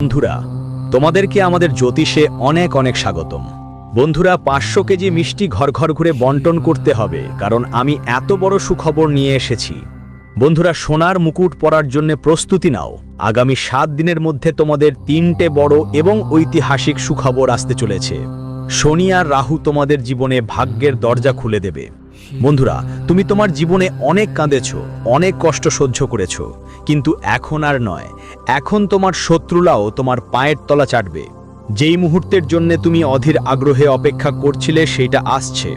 বন্ধুরা, তোমাদেরকে আমাদের জ্যোতিষে অনেক অনেক স্বাগতম। বন্ধুরা, 500 কেজি মিষ্টি ঘর ঘর ঘুরে বন্টন করতে হবে, কারণ আমি এত বড় সুখবর নিয়ে এসেছি। বন্ধুরা, সোনার মুকুট পরার জন্য প্রস্তুতি নাও। আগামী 7 দিনের মধ্যে তোমাদের 3টে বড় এবং ঐতিহাসিক সুখবর আসতে চলেছে। শনি আর রাহু তোমাদের জীবনে ভাগ্যের দরজা খুলে দেবে। বন্ধুরা, তুমি তোমার জীবনে অনেক কাঁদেছ, অনেক কষ্ট সহ্য করেছ, কিন্তু এখন আর নয়। এখন তোমার শত্রুরাও তোমার পায়ের তলা চাটবে। যেই মুহূর্তের জন্য তুমি অধীর আগ্রহে অপেক্ষা করছিলে সেটা আসছে।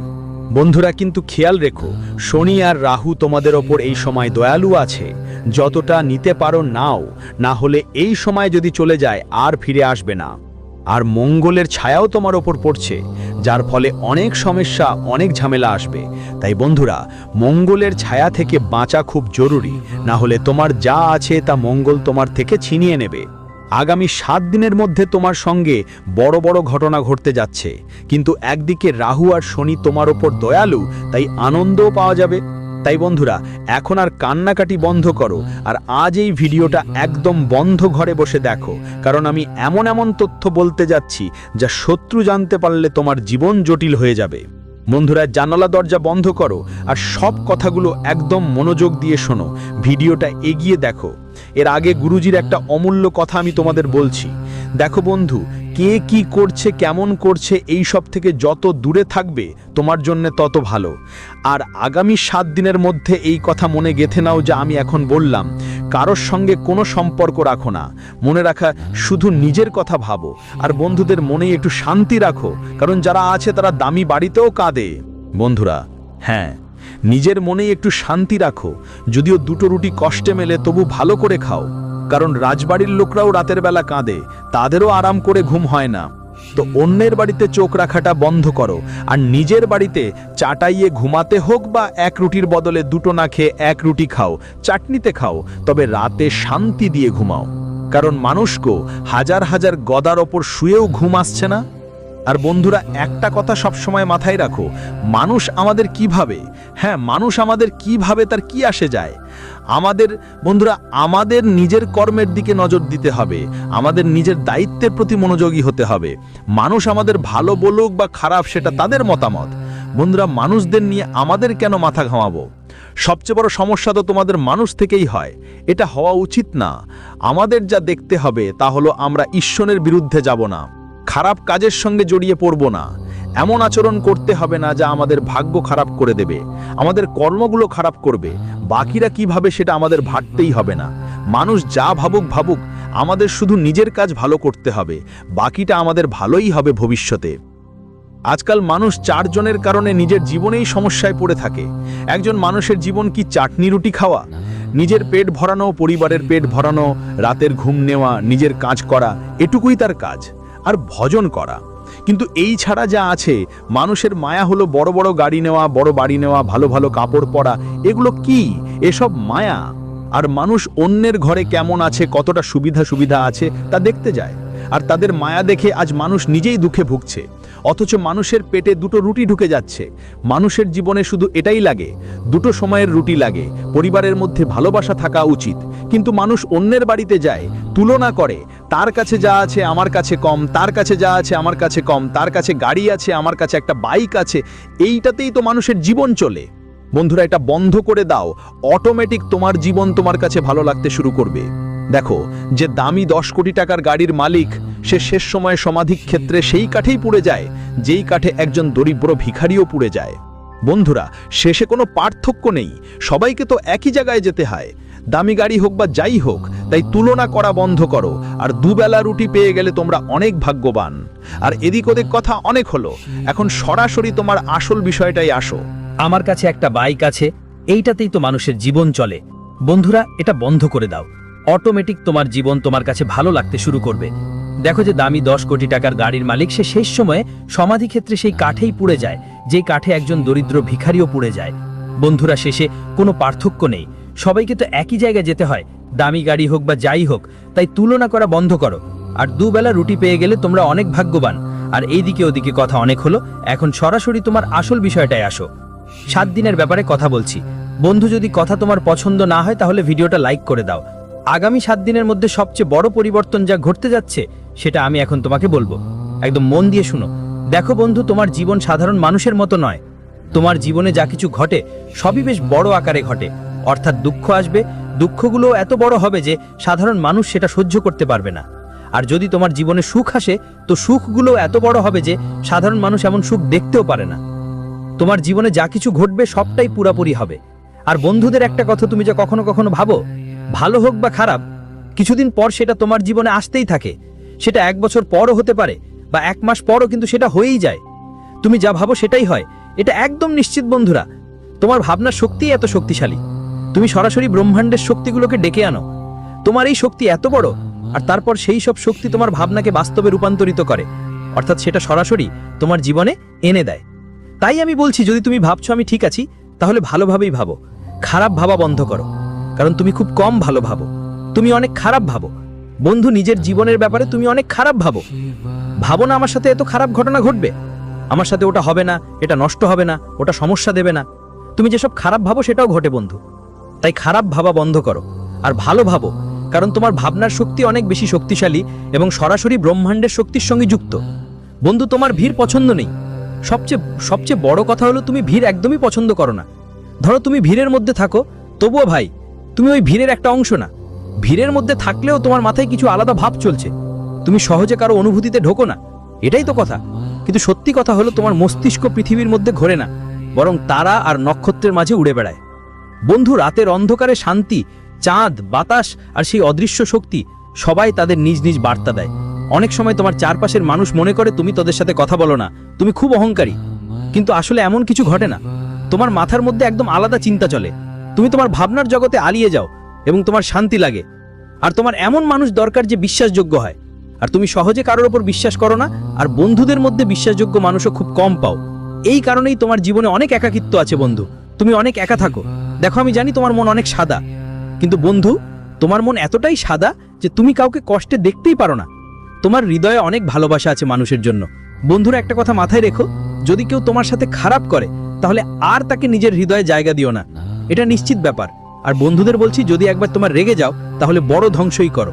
বন্ধুরা, কিন্তু খেয়াল রেখো, শনি আর রাহু তোমাদের ওপর এই সময় দয়ালু আছে। যতটা নিতে পারো নাও, না হলে এই সময় যদি চলে যায় আর ফিরে আসবে না। আর মঙ্গলের ছায়াও তোমার ওপর পড়ছে, যার ফলে অনেক সমস্যা, অনেক ঝামেলা আসবে। তাই বন্ধুরা, মঙ্গলের ছায়া থেকে বাঁচা খুব জরুরি, না হলে তোমার যা আছে তা মঙ্গল তোমার থেকে ছিনিয়ে নেবে। আগামী 7 দিনের মধ্যে তোমার সঙ্গে বড় বড় ঘটনা ঘটতে যাচ্ছে, কিন্তু একদিকে রাহু আর শনি তোমার ওপর দয়ালু, তাই আনন্দও পাওয়া যাবে। তাই বন্ধুরা, এখন আর কান্নাকাটি বন্ধ করো, আর আজ এই ভিডিওটা একদম বন্ধ ঘরে বসে দেখো, কারণ আমি এমন এমন তথ্য বলতে যাচ্ছি যা শত্রু জানতে পারলে তোমার জীবন জটিল হয়ে যাবে। বন্ধুরা, জানালা দরজা বন্ধ করো আর সব কথাগুলো একদম মনোযোগ দিয়ে শোনো। ভিডিওটা এগিয়ে দেখো। এর আগে গুরুজির একটা অমূল্য কথা আমি তোমাদের বলছি। দেখো বন্ধু, কে কি করছে, কেমন করছে, এই সব থেকে যত দূরে থাকবে তোমার জন্য তত ভালো। আর আগামী 7 দিনের মধ্যে এই কথা মনে গেঁথে নাও, যা আমি এখন বললাম। কারোর সঙ্গে কোনো সম্পর্ক রাখো না। মনে রাখা, শুধু নিজের কথা ভাবো, আর বন্ধুদের মনে একটু শান্তি রাখো, কারণ যারা আছে তারা দামি বাড়িতেও কাঁদে। বন্ধুরা, হ্যাঁ, নিজের মনে একটু শান্তি রাখো। যদিও 2টো রুটি কষ্টে মেলে, তবু ভালো করে খাও, কারণ রাজবাড়ির লোকরাও রাতের বেলা কাঁদে, তাদেরও আরাম করে ঘুম হয় না। তো অন্যের বাড়িতে চোখ রাখাটা বন্ধ করো, আর নিজের বাড়িতে চাটাইয়ে ঘুমাতে হোক বা 1 রুটির বদলে 2টো না খেয়ে 1 রুটি খাও, চাটনিতে খাও, তবে রাতে শান্তি দিয়ে ঘুমাও। কারণ মানুষকে হাজার হাজার গদার ওপর শুয়েও ঘুম আসছে না। আর বন্ধুরা, একটা কথা সবসময় মাথায় রাখো, মানুষ আমাদের কিভাবে, হ্যাঁ, মানুষ আমাদের কিভাবে তার কি আসে যায়। বন্ধুরা, আমাদের নিজের কর্মের দিকে নজর দিতে হবে, আমাদের নিজের দায়িত্বের প্রতি মনোযোগী হতে হবে। মানুষ আমাদের ভালো বলুক বা খারাপ, সেটা তাদের মতামত। বন্ধুরা, মানুষদের নিয়ে আমাদের কেন মাথা ঘামাবো? সবচেয়ে বড় সমস্যা তো তোমাদের মানুষ থেকেই হয়। এটা হওয়া উচিত না। আমাদের যা দেখতে হবে তা হলো, আমরা ঈশ্বরের বিরুদ্ধে যাব না, খারাপ কাজের সঙ্গে জড়িয়ে পড়ব না, এমন আচরণ করতে হবে না যা আমাদের ভাগ্য খারাপ করে দেবে, আমাদের কর্মগুলো খারাপ করবে। বাকিরা কিভাবে সেটা আমাদের ভাবতেই হবে না। মানুষ যা ভাবুক ভাবুক, আমাদের শুধু নিজের কাজ ভালো করতে হবে, বাকিটা আমাদের ভালোই হবে ভবিষ্যতে। আজকাল মানুষ 4 জনের কারণে নিজের জীবনেই সমস্যায় পড়ে থাকে। একজন মানুষের জীবন কি চাটনি রুটি খাওয়া? নিজের পেট ভরানো, পরিবারের পেট ভরানো, রাতের ঘুম নেওয়া, নিজের কাজ করা, এটুকুই তার কাজ, আর ভজন করা। কিন্তু এই ছাড়া যা আছে, মানুষের মায়া হলো বড় বড় গাড়ি নেওয়া, বড় বাড়ি নেওয়া, ভালো ভালো কাপড় পরা। এগুলো কি? এসব মায়া। আর মানুষ অন্যের ঘরে কেমন আছে, কতটা সুবিধা আছে তা দেখতে যায়, আর তাদের মায়া দেখে আজ মানুষ নিজেই দুঃখে ভুগছে। অথচ মানুষের পেটে 2টো রুটি ঢুকে যাচ্ছে। মানুষের জীবনে শুধু এটাই লাগে, 2টো সময়ের রুটি লাগে, পরিবারের মধ্যে ভালোবাসা থাকা উচিত। কিন্তু মানুষ অন্যের বাড়িতে যায়, তুলনা করে, তার কাছে যা আছে আমার কাছে কম, তার কাছে যা আছে আমার কাছে কম, তার কাছে গাড়ি আছে, আমার কাছে একটা বাইক আছে। এইটাতেই তো মানুষের জীবন চলে। বন্ধুরা, এটা বন্ধ করে দাও, অটোমেটিক তোমার জীবন তোমার কাছে ভালো লাগতে শুরু করবে। দেখো, যে দামি 10 কোটি টাকার গাড়ির মালিক, সে শেষ সময়ে সমাধি ক্ষেত্রে সেই কাঠেই পুড়ে যায়, যেই কাঠে একজন দরিদ্র ভিখারিও পুড়ে যায়। বন্ধুরা, শেষে কোনো পার্থক্য নেই, সবাইকে তো একই জায়গায় যেতে হয়, দামি গাড়ি হোক বা যাই হোক। তাই তুলনা করা বন্ধ করো, আর 2 বেলা রুটি পেয়ে গেলে তোমরা অনেক ভাগ্যবান। আর এদিক ওদিক কথা অনেক হলো, এখন সরাসরি তোমার আসল বিষয়টাই আসো। আমার কাছে একটা বাইক আছে, এইটাতেই তো মানুষের জীবন চলে। বন্ধুরা, এটা বন্ধ করে দাও, অটোমেটিক তোমার জীবন তোমার কাছে ভালো লাগতে শুরু করবে। দেখো, যে দামি 10 কোটি টাকার গাড়ির মালিক, সে শেষ সময়ে সমাধি ক্ষেত্রে সেই কাঠেই পুড়ে যায়, যেই কাঠে একজন দরিদ্র ভিখারিও পুড়ে যায়। বন্ধুরা, শেষে কোনো পার্থক্য নেই, সবাইকে তো একই জায়গায় যেতে হয়, দামি গাড়ি হোক বা যাই হোক। তাই তুলনা করা বন্ধ করো, আর 2 বেলা রুটি পেয়ে গেলে তোমরা অনেক ভাগ্যবান। আর এইদিকে ওদিকে কথা অনেক হলো, এখন সরাসরি তোমার আসল বিষয়টাই আসো। 7 দিনের ব্যাপারে কথা বলছি। বন্ধু, যদি কথা তোমার পছন্দ না হয় তাহলে ভিডিওটা লাইক করে দাও, আগামী 7 দিনের মধ্যে সবচেয়ে বড় পরিবর্তন যা ঘটতে যাচ্ছে সেটা আমি এখন তোমাকে বলবো। একদম মন দিয়ে শুনো। দেখো বন্ধু, তোমার জীবন সাধারণ মানুষের মতো নয়। তোমার জীবনে যা কিছু ঘটে সবই বেশ বড় আকারে ঘটে। অর্থাৎ দুঃখ আসবে, দুঃখগুলো এত বড় হবে যে সাধারণ মানুষ সেটা সহ্য করতে পারবে না। আর যদি তোমার জীবনে সুখ আসে, তো সুখগুলো এত বড় হবে যে সাধারণ মানুষ এমন সুখ দেখতেও পারে না। তোমার জীবনে যা কিছু ঘটবে সবটাই পুরাপুরি হবে। আর বন্ধুদের একটা কথা তুমি যে কখনো কখনো ভাবো, ভালো হোক বা খারাপ, কিছুদিন পর সেটা তোমার জীবনে আসতেই থাকে। সেটা 1 বছর পরও হতে পারে বা 1 মাস পরও, কিন্তু সেটা হয়েই যায়। তুমি যা ভাবো সেটাই হয়, এটা একদম নিশ্চিত। বন্ধুরা, তোমার ভাবনার শক্তি এত শক্তিশালী। তুমি সরাসরি ব্রহ্মাণ্ডের শক্তিগুলোকে ডেকে আনো। তোমার এই শক্তি এত বড়, আর তারপর সেই সব শক্তি তোমার ভাবনাকে বাস্তবে রূপান্তরিত করে, অর্থাৎ সেটা সরাসরি তোমার জীবনে এনে দেয়। তাই আমি বলছি, যদি তুমি ভাবছো আমি ঠিক আছি, তাহলে ভালোভাবেই ভাবো। খারাপ ভাবা বন্ধ করো, কারণ তুমি খুব কম ভালো ভাবো। তুমি অনেক খারাপ ভাবো বন্ধু। নিজের জীবনের ব্যাপারে তুমি অনেক খারাপ ভাবো। ভাবো না আমার সাথে এত খারাপ ঘটনা ঘটবে, আমার সাথে ওটা হবে না, এটা নষ্ট হবে না, ওটা সমস্যা দেবে না। তুমি যেসব খারাপ ভাবো সেটাও ঘটে বন্ধু। তাই খারাপ ভাবা বন্ধ করো আর ভালো ভাবো, কারণ তোমার ভাবনার শক্তি অনেক বেশি শক্তিশালী এবং সরাসরি ব্রহ্মাণ্ডের শক্তির সঙ্গে যুক্ত। বন্ধু, তোমার ভিড় পছন্দ নেই। সবচেয়ে বড় কথা হলো তুমি ভিড় একদমই পছন্দ করো না। ধরো তুমি ভিড়ের মধ্যে থাকো, তবুও ভাই তুমি ওই ভিড়ের একটা অংশ না। ভিড়ের মধ্যে থাকলেও তোমার মাথায় কিছু আলাদা ভাব চলছে। তুমি সহজে কারো অনুভূতিতে ঢোকো না, এটাই তো কথা। কিন্তু সত্যি কথা হলো তোমার মস্তিষ্ক পৃথিবীর মধ্যে ঘোরে না, বরং তারা আর নক্ষত্রের মাঝে উড়ে বেড়ায়। বন্ধু, রাতের অন্ধকারে শান্তি, চাঁদ, বাতাস আর সেই অদৃশ্য শক্তি সবাই তাদের নিজ নিজ বার্তা দেয়। অনেক সময় তোমার চারপাশের মানুষ মনে করে তুমি তাদের সাথে কথা বলো না, তুমি খুব অহংকারী। কিন্তু আসলে এমন কিছু ঘটে না। তোমার মাথার মধ্যে একদম আলাদা চিন্তা চলে। তুমি তোমার ভাবনার জগতে আলিয়ে যাও এবং তোমার শান্তি লাগে। আর তোমার এমন মানুষ দরকার যে বিশ্বাসযোগ্য হয়। আর তুমি সহজে কারোর ওপর বিশ্বাস করো না, আর বন্ধুদের মধ্যে বিশ্বাসযোগ্য মানুষও খুব কম পাও। এই কারণেই তোমার জীবনে অনেক একাকিত্ব আছে বন্ধু। তুমি অনেক একা থাকো। দেখো, আমি জানি তোমার মন অনেক সাদা, কিন্তু বন্ধু, তোমার মন এতটাই সাদা যে তুমি কাউকে কষ্টে দেখতেই পারো না। তোমার হৃদয়ে অনেক ভালোবাসা আছে মানুষের জন্য। বন্ধুরা, একটা কথা মাথায় রেখো, যদি কেউ তোমার সাথে খারাপ করে তাহলে আর তাকে নিজের হৃদয়ে জায়গা দিও না। এটা নিশ্চিত ব্যাপার। আর বন্ধুদের বলছি, যদি একবার তোমার রেগে যাও তাহলে বড় ধ্বংসই করো।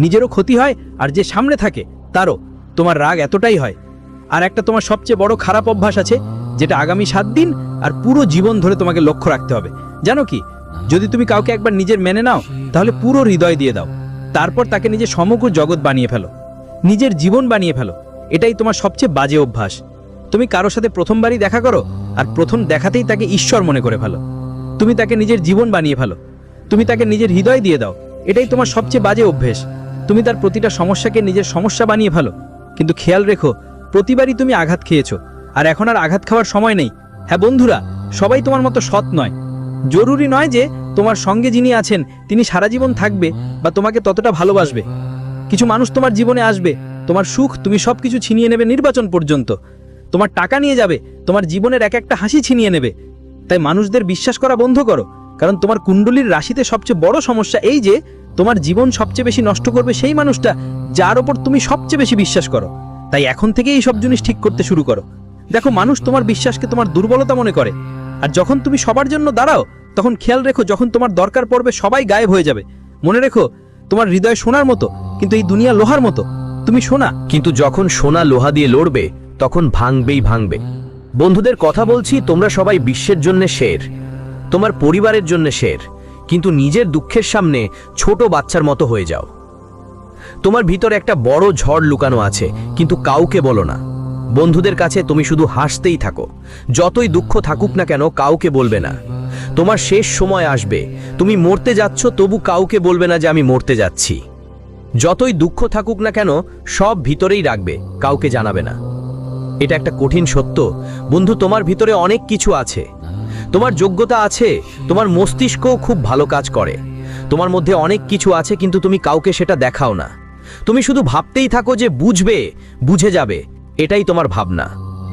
নিজেরও ক্ষতি হয়, আর যে সামনে থাকে তারও। তোমার রাগ এতটাই হয়। আর একটা তোমার সবচেয়ে বড় খারাপ অভ্যাস আছে, যেটা আগামী 7 দিন আর পুরো জীবন ধরে তোমাকে লক্ষ্য রাখতে হবে। জানো কি? যদি তুমি কাউকে একবার নিজের মেনে নাও, তাহলে পুরো হৃদয় দিয়ে দাও। তারপর তাকে নিজের সমগ্র জগৎ বানিয়ে ফেলো, নিজের জীবন বানিয়ে ফেলো। এটাই তোমার সবচেয়ে বাজে অভ্যাস। তুমি কারোর সাথে প্রথমবারই দেখা করো, আর প্রথম দেখাতেই তাকে ঈশ্বর মনে করে ফেলো। তুমি তাকে নিজের জীবন বানিয়ে ফেলো, তুমি তাকে নিজের হৃদয় দিয়ে দাও। এটাই তোমার সবচেয়ে বাজে অভ্যেস। তুমি তার প্রতিটা সমস্যাকে নিজের সমস্যা বানিয়ে ফেলো। কিন্তু খেয়াল রেখো, প্রতিবারই তুমি আঘাত খেয়েছো, আর এখন আর আঘাত খাওয়ার সময় নেই। হ্যাঁ বন্ধুরা, সবাই তোমার মতো সৎ নয়। জরুরি নয় যে তোমার সঙ্গে যিনি আছেন তিনি সারা জীবন থাকবে বা তোমাকে ততটা ভালোবাসবে। কিছু মানুষ তোমার জীবনে আসবে, তোমার সুখ তুমি সবকিছু ছিনিয়ে নেবে নির্বাচন পর্যন্ত। তোমার টাকা নিয়ে যাবে, তোমার জীবনের এক একটা হাসি ছিনিয়ে নেবে। তাই মানুষদের বিশ্বাস করা বন্ধ করো, কারণ তোমার কুণ্ডলীর রাশিতে সবচেয়ে বড় সমস্যা এই যে তোমার জীবন সবচেয়ে বেশি নষ্ট করবে সেই মানুষটা যার ওপর তুমি সবচেয়ে বেশি বিশ্বাস করো। তাই এখন থেকে এই সব জিনিস ঠিক করতে শুরু করো। দেখো, মানুষ তোমার বিশ্বাসকে তোমার দুর্বলতা মনে করে, আর যখন তুমি সবার জন্য দাঁড়াও তখন খেয়াল রেখো, যখন তোমার দরকার পড়বে সবাই গায়েব হয়ে যাবে। মনে রেখো, তোমার হৃদয় সোনার মতো, কিন্তু এই দুনিয়া লোহার মতো। তুমি সোনা, কিন্তু যখন সোনা লোহা দিয়ে লড়বে তখন ভাঙবেই ভাঙবে। বন্ধুদের কথা বলছি, তোমরা সবাই বিশ্বের জন্য শের, তোমার পরিবারের জন্য শের, কিন্তু নিজের দুঃখের সামনে ছোট বাচ্চার মতো হয়ে যাও। তোমার ভিতরে একটা বড় ঝড় লুকানো আছে, কিন্তু কাউকে বলো না। বন্ধুদের কাছে তুমি শুধু হাসতেই থাকো, যতই দুঃখ থাকুক না কেন কাউকে বলবে না। তোমার শেষ সময় আসবে, তুমি মরতে যাচ্ছ, তবু কাউকে বলবে না যে আমি মরতে যাচ্ছি। যতই দুঃখ থাকুক না কেন সব ভিতরেই রাখবে, কাউকে জানাবে না। এটা একটা কঠিন সত্য বন্ধু। তোমার ভিতরে অনেক কিছু আছে, তোমার যোগ্যতা আছে, তোমার মস্তিষ্কও খুব ভালো কাজ করে। তোমার মধ্যে অনেক কিছু আছে, কিন্তু তুমি কাউকে সেটা দেখাও না। তুমি শুধু ভাবতেই থাকো যে বুঝবে, বুঝে যাবে, এটাই তোমার ভাবনা।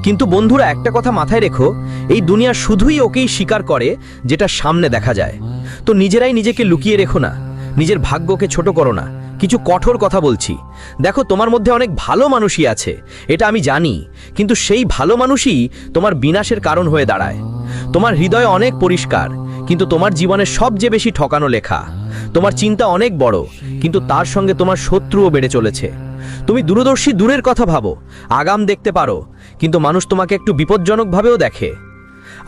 কিন্তু বন্ধুরা, একটা কথা মাথায় রেখো, এই দুনিয়া শুধুই ওকেই স্বীকার করে যেটা সামনে দেখা যায়। তো নিজেরাই নিজেকে লুকিয়ে রেখো না, নিজের ভাগ্যকে ছোট করো না। কিছু কঠোর কথা বলছি। দেখো, তোমার মধ্যে অনেক ভালো মানুষই আছে, এটা আমি জানি, কিন্তু সেই ভালো মানুষই তোমার বিনাশের কারণ হয়ে দাঁড়ায়। তোমার হৃদয় অনেক পরিষ্কার, কিন্তু তোমার জীবনের সবচেয়ে বেশি ঠকানো লেখা। তোমার চিন্তা অনেক বড়, কিন্তু তার সঙ্গে তোমার শত্রুও বেড়ে চলেছে। তুমি দূরদর্শী, দূরের কথা ভাবো, আগাম দেখতে পারো, কিন্তু মানুষ তোমাকে একটু বিপজ্জনকভাবেও দেখে।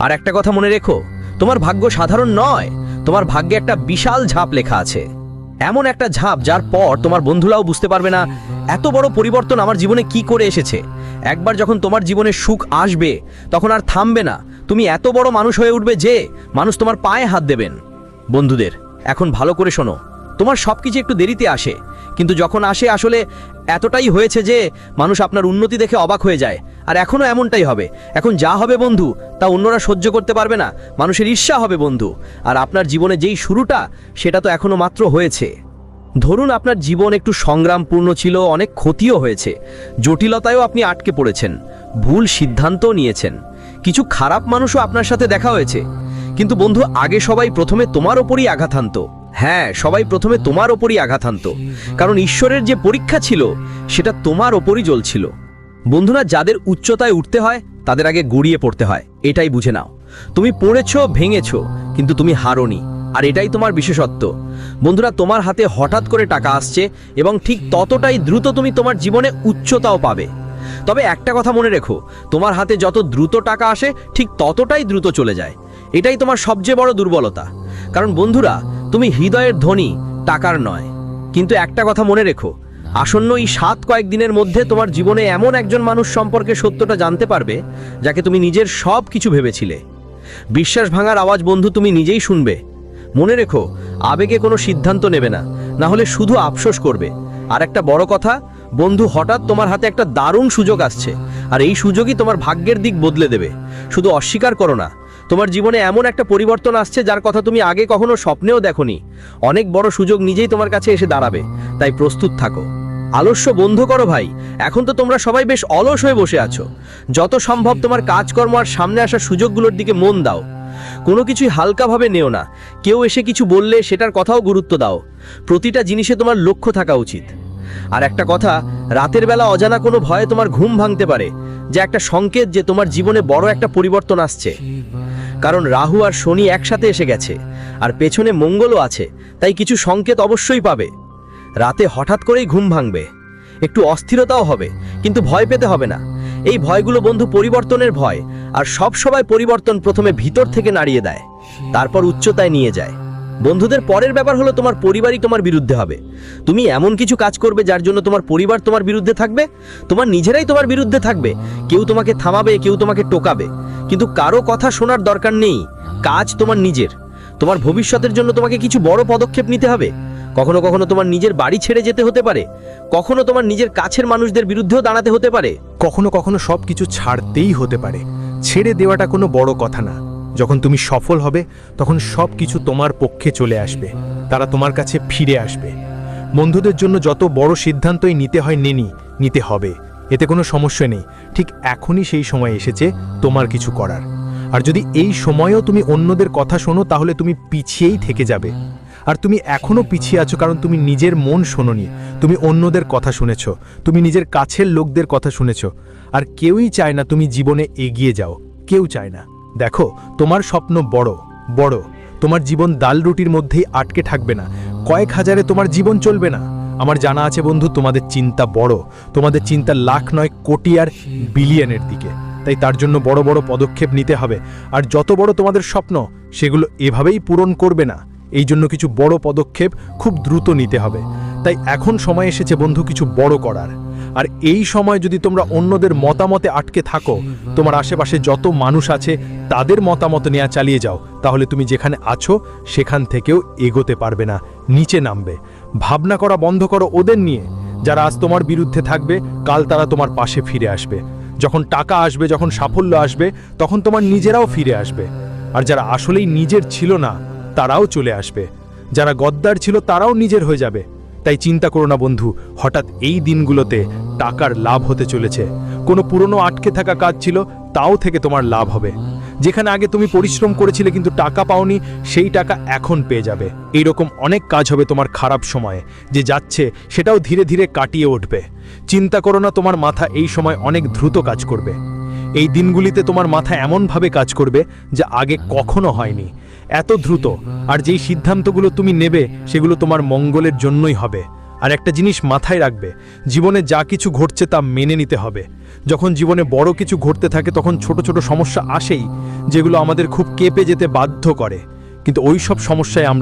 আর একটা কথা মনে রেখো, তোমার ভাগ্য সাধারণ নয়, তোমার ভাগ্যে একটা বিশাল ঝাঁপ লেখা আছে। এমন একটা ঝাঁপ যার পর তোমার বন্ধুরাও বুঝতে পারবে না এত বড় পরিবর্তন আমার জীবনে কি করে এসেছে। একবার যখন তোমার জীবনে সুখ আসবে, তখন আর থামবে না। তুমি এত বড় মানুষ হয়ে উঠবে যে মানুষ তোমার পায়ে হাত দেবেন। বন্ধুদের, এখন ভালো করে শোনো, তোমার সবকিছু একটু দেরিতে আসে, কিন্তু যখন আসে আসলে এতটাই হয়েছে যে মানুষ আপনার উন্নতি দেখে অবাক হয়ে যায়। আর এখনো এমনটাই হবে। এখন যা হবে বন্ধু, তা অন্যরা সহ্য করতে পারবে না, মানুষের ঈর্ষা হবে বন্ধু। আর আপনার জীবনে যেই শুরুটা, সেটা তো এখনো মাত্র হয়েছে। ধরুন আপনার জীবন একটু সংগ্রামপূর্ণ ছিল, অনেক ক্ষতিও হয়েছে, জটিলতায়ও আপনি আটকে পড়েছেন, ভুল সিদ্ধান্তও নিয়েছেন, কিছু খারাপ মানুষও আপনার সাথে দেখা হয়েছে। কিন্তু বন্ধু, আগে সবাই প্রথমে তোমার ওপরই আঘাত হানতো। হ্যাঁ, সবাই প্রথমে তোমার ওপরই আঘাত হানতো, কারণ ঈশ্বরের যে পরীক্ষা ছিল সেটা তোমার ওপরই জ্বলছিল। বন্ধুরা, যাদের উচ্চতায় উঠতে হয় তাদের আগে গড়িয়ে পড়তে হয়, এটাই বুঝে নাও। তুমি পড়েছ, ভেঙেছ, কিন্তু তুমি হারোনি, আর এটাই তোমার বিশেষত্ব। বন্ধুরা, তোমার হাতে হঠাৎ করে টাকা আসছে এবং ঠিক ততটাই দ্রুত তুমি তোমার জীবনে উচ্চতাও পাবে। তবে একটা কথা মনে রেখো, তোমার হাতে যত দ্রুত টাকা আসে ঠিক ততটাই দ্রুত চলে যায়। এটাই তোমার সবচেয়ে বড় দুর্বলতা। কারণ বন্ধুরা, তুমি হৃদয়ের ধনী, টাকার নয়। কিন্তু একটা কথা মনে রেখো, আসন্ন এই 7 কয়েকদিনের মধ্যে তোমার জীবনে এমন একজন মানুষ সম্পর্কে সত্যটা জানতে পারবে যাকে তুমি নিজের সব কিছু ভেবেছিলে। বিশ্বাস ভাঙার আওয়াজ বন্ধু তুমি নিজেই শুনবে। মনে রেখো, আবেগে কোনো সিদ্ধান্ত নেবে না, না হলে শুধু আফসোস করবে। আর একটা বড় কথা বন্ধু, হঠাৎ তোমার হাতে একটা দারুণ সুযোগ আসছে, আর এই সুযোগই তোমার ভাগ্যের দিক বদলে দেবে। শুধু অস্বীকার করো না। তোমার জীবনে এমন একটা পরিবর্তন আসছে যার কথা তুমি আগে কখনো স্বপ্নেও দেখোনি। অনেক বড় সুযোগ নিজেই তোমার কাছে এসে দাঁড়াবে, তাই প্রস্তুত থাকো। আলস্য বন্ধ করো ভাই। এখন তো তোমরা সবাই বেশ অলস হয়ে বসে আছো। যত সম্ভব তোমার কাজকর্ম আর সামনে আসা সুযোগগুলোর দিকে মন দাও। কোনো কিছুই হালকাভাবে নেও না। কেউ এসে কিছু বললে সেটার কথাও গুরুত্ব দাও। প্রতিটা জিনিসে তোমার লক্ষ্য থাকা উচিত। আর একটা কথা, রাতের বেলা অজানা কোনো ভয়ে তোমার ঘুম ভাঙতে পারে, যে একটা সংকেত যে তোমার জীবনে বড় একটা পরিবর্তন আসছে। কারণ রাহু আর শনি একসাথে এসে গেছে, আর পেছনে মঙ্গলও আছে, তাই কিছু সংকেত অবশ্যই পাবে। রাতে হঠাৎ করেই ঘুম ভাঙবে, একটু অস্থিরতাও হবে, কিন্তু ভয় পেতে হবে না। এই ভয়গুলো বন্ধু পরিবর্তনের ভয়, আর সব সময় পরিবর্তন প্রথমে ভিতর থেকে নাড়িয়ে দেয়, তারপর উচ্চতায় নিয়ে যায়। বন্ধুদের, পরের ব্যাপার হলো তোমার পরিবারই তোমার বিরুদ্ধে হবে। তুমি এমন কিছু কাজ করবে যার জন্য তোমার পরিবার তোমার বিরুদ্ধে থাকবে, তোমার নিজেরাই তোমার বিরুদ্ধে থাকবে। কেউ তোমাকে থামাবে, কেউ তোমাকে টোকাবে, কিন্তু কারো কথা শোনার দরকার নেই। কাজ তোমার নিজের। তোমার ভবিষ্যতের জন্য তোমাকে কিছু বড় পদক্ষেপ নিতে হবে। কখনো কখনো তোমার নিজের বাড়ি ছেড়ে যেতে হতে পারে, কখনো তোমার নিজের কাছের মানুষদের বিরুদ্ধেও দাঁড়াতে হতে পারে। কখনো কখনো সবকিছু ছাড়তেই হতে পারে। ছেড়ে দেওয়াটা কোনো বড় কথা না। যখন তুমি সফল হবে তখন সবকিছু তোমার পক্ষে চলে আসবে, তারা তোমার কাছে ফিরে আসবে। বন্ধুদের জন্য যত বড় সিদ্ধান্তই নিতে হয় নিতে হবে, এতে কোনো সমস্যা নেই। ঠিক এখনই সেই সময় এসেছে তোমার কিছু করার। আর যদি এই সময়েও তুমি অন্যদের কথা শোনো তাহলে তুমি পিছিয়েই থেকে যাবে। আর তুমি এখনো পিছিয়ে আছো কারণ তুমি নিজের মন শোনোনি, তুমি অন্যদের কথা শুনেছ, তুমি নিজের কাছের লোকদের কথা শুনেছ। আর কেউই চায় না তুমি জীবনে এগিয়ে যাও, কেউ চায় না। দেখো, তোমার স্বপ্ন বড় বড়, তোমার জীবন ডাল রুটির মধ্যেই আটকে থাকবে না, কয়েক হাজারে তোমার জীবন চলবে না। আমার জানা আছে বন্ধু, তোমাদের চিন্তা বড়, তোমাদের চিন্তা লাখ নয় কোটি আর বিলিয়নের দিকে। তাই তার জন্য বড় বড় পদক্ষেপ নিতে হবে। আর যত বড় তোমাদের স্বপ্ন, সেগুলো এভাবেই পূরণ করবে না। এই জন্য কিছু বড় পদক্ষেপ খুব দ্রুত নিতে হবে। তাই এখন সময় এসেছে বন্ধু কিছু বড় করার। আর এই সময় যদি তোমরা অন্যদের মতামতে আটকে থাকো, তোমার আশেপাশে যত মানুষ আছে তাদের মতামত নেওয়া চালিয়ে যাও, তাহলে তুমি যেখানে আছো সেখান থেকেও এগোতে পারবে না, নিচে নামবে। ভাবনা করা বন্ধ করো ওদের নিয়ে। যারা আজ তোমার বিরুদ্ধে থাকবে, কাল তারা তোমার পাশে ফিরে আসবে। যখন টাকা আসবে, যখন সাফল্য আসবে, তখন তোমার নিজেরাও ফিরে আসবে। আর যারা আসলেই নিজের ছিল না তারাও চলে আসবে। যারা গদ্দার ছিল তারাও নিজের হয়ে যাবে। তাই চিন্তা করো না বন্ধু, হঠাৎ এই দিনগুলোতে টাকার লাভ হতে চলেছে। কোনো পুরনো আটকে থাকা কাজ ছিল, তাও থেকে তোমার লাভ হবে। যেখানে আগে তুমি পরিশ্রম করেছিলে কিন্তু টাকা পাওনি, সেই টাকা এখন পেয়ে যাবে। এইরকম অনেক কাজ হবে তোমার খারাপ সময়ে, যে যাচ্ছে সেটাও ধীরে ধীরে কাটিয়ে উঠবে। চিন্তা করো না, তোমার মাথা এই সময় অনেক দ্রুত কাজ করবে। এই দিনগুলিতে তোমার মাথা এমনভাবে কাজ করবে যা আগে কখনো হয়নি। এত দ্রুত, আর যেই সিদ্ধান্তগুলো তুমি নেবে সেগুলো তোমার মঙ্গলের জন্যই হবে। আর একটা জিনিস মাথায় রাখবে, জীবনে যা কিছু ঘটছে তা মেনে নিতে হবে। যখন জীবনে বড় কিছু ঘটতে থাকে তখন ছোট ছোট সমস্যা আসেই, যেগুলো আমাদের খুব কেঁপে যেতে বাধ্য করে, কিন্তু ওই সব সমস্যায় আমরা